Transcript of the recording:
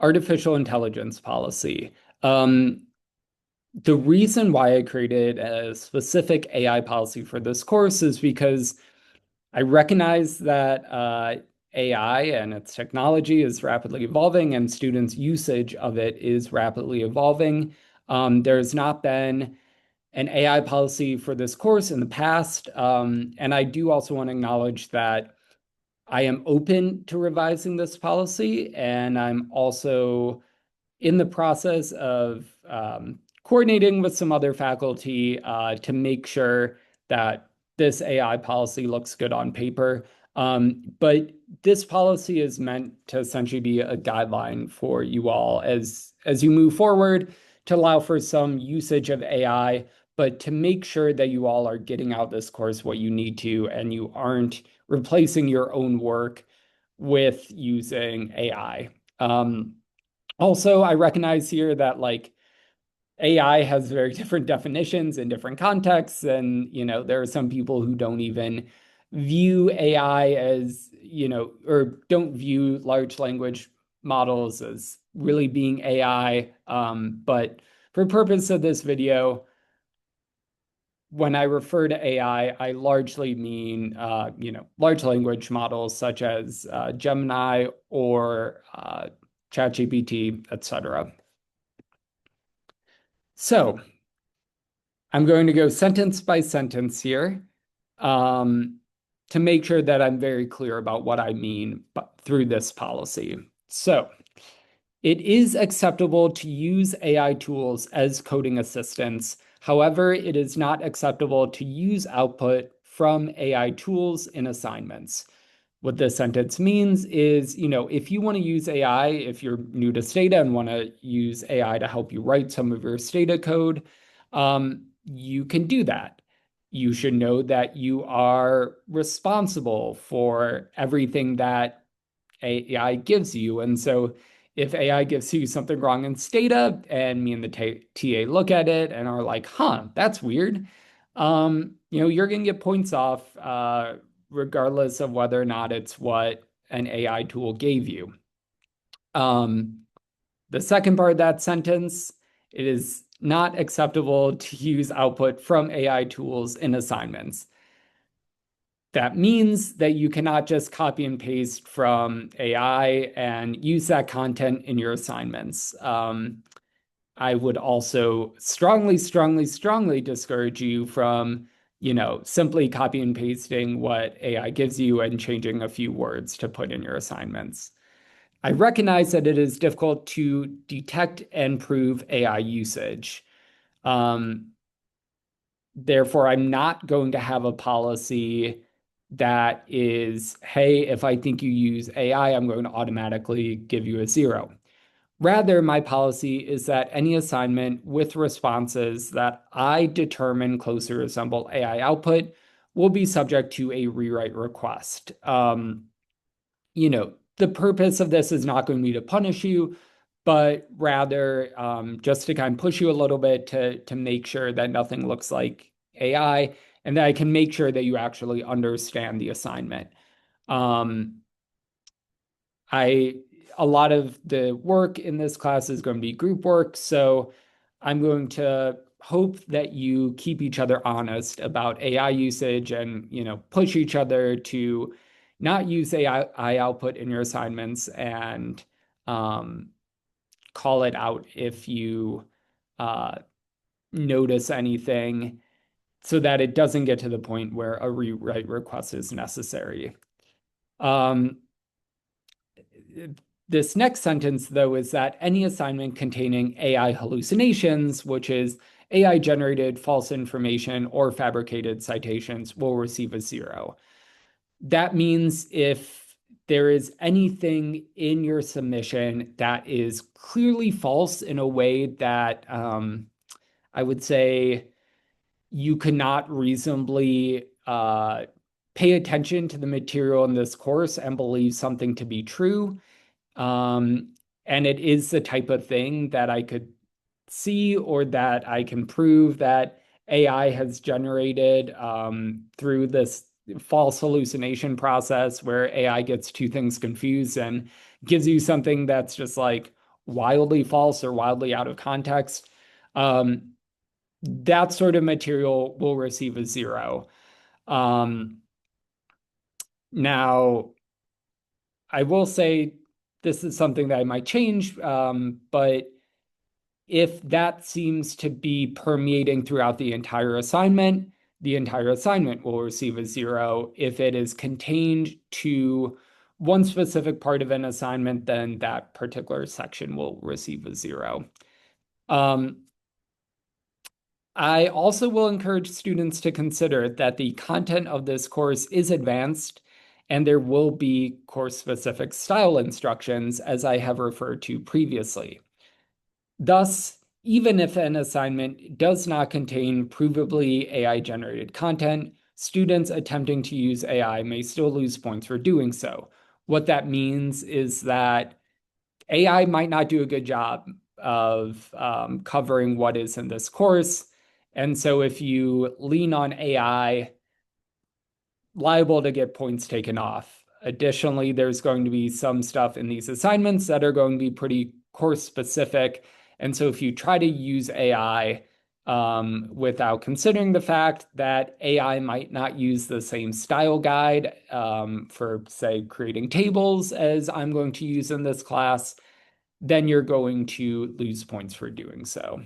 artificial intelligence policy. The reason why I created a specific AI policy for this course is because I recognize that AI and its technology is rapidly evolving and students' usage of it is rapidly evolving. There's not been an AI policy for this course in the past. And I do also want to acknowledge that I am open to revising this policy, and I'm also in the process of coordinating with some other faculty to make sure that this AI policy looks good on paper. But this policy is meant to essentially be a guideline for you all as you move forward to allow for some usage of AI, but to make sure that you all are getting out this course what you need to, and you aren't replacing your own work with using AI. Also, I recognize here that AI has very different definitions in different contexts, and there are some people who don't even view AI as, or don't view large language models as really being AI. But for purpose of this video, when I refer to AI, I largely mean, large language models such as Gemini or ChatGPT, etc. So I'm going to go sentence by sentence here to make sure that I'm very clear about what I mean through this policy. So it is acceptable to use AI tools as coding assistants. However, it is not acceptable to use output from AI tools in assignments. What this sentence means is, if you want to use AI, if you're new to Stata and want to use AI to help you write some of your Stata code, you can do that. You should know that you are responsible for everything that AI gives you. And so if AI gives you something wrong in Stata and me and the TA look at it and are like, huh, that's weird, you're going to get points off regardless of whether or not it's what an AI tool gave you. The second part of that sentence, it is not acceptable to use output from AI tools in assignments. That means that you cannot just copy and paste from AI and use that content in your assignments. I would also strongly, strongly, strongly discourage you from, simply copy and pasting what AI gives you and changing a few words to put in your assignments. I recognize that it is difficult to detect and prove AI usage. Therefore, I'm not going to have a policy that is, hey, if I think you use AI, I'm going to automatically give you a 0. Rather, my policy is that any assignment with responses that I determine closely resemble AI output will be subject to a rewrite request. The purpose of this is not going to be to punish you, but rather just to kind of push you a little bit to make sure that nothing looks like AI and that I can make sure that you actually understand the assignment. A lot of the work in this class is going to be group work, so I'm going to hope that you keep each other honest about AI usage and, push each other to not use AI output in your assignments and call it out if you notice anything so that it doesn't get to the point where a rewrite request is necessary. This next sentence, though, is that any assignment containing AI hallucinations, which is AI generated false information or fabricated citations, will receive a 0. That means if there is anything in your submission that is clearly false in a way that I would say you cannot reasonably pay attention to the material in this course and believe something to be true. And it is the type of thing that I could see or that I can prove that AI has generated through this false hallucination process where AI gets two things confused and gives you something that's just like wildly false or wildly out of context, um, that sort of material will receive a 0. Um, Now, I will say this is something that I might change, but if that seems to be permeating throughout the entire assignment will receive a 0. If it is contained to one specific part of an assignment, then that particular section will receive a 0. Um, I also will encourage students to consider that the content of this course is advanced and there will be course-specific style instructions, as I have referred to previously. Thus, even if an assignment does not contain provably AI-generated content, students attempting to use AI may still lose points for doing so. What that means is that AI might not do a good job of covering what is in this course. And so if you lean on AI, liable to get points taken off. Additionally, there's going to be some stuff in these assignments that are going to be pretty course specific. And so if you try to use AI without considering the fact that AI might not use the same style guide for, say, creating tables as I'm going to use in this class, then you're going to lose points for doing so.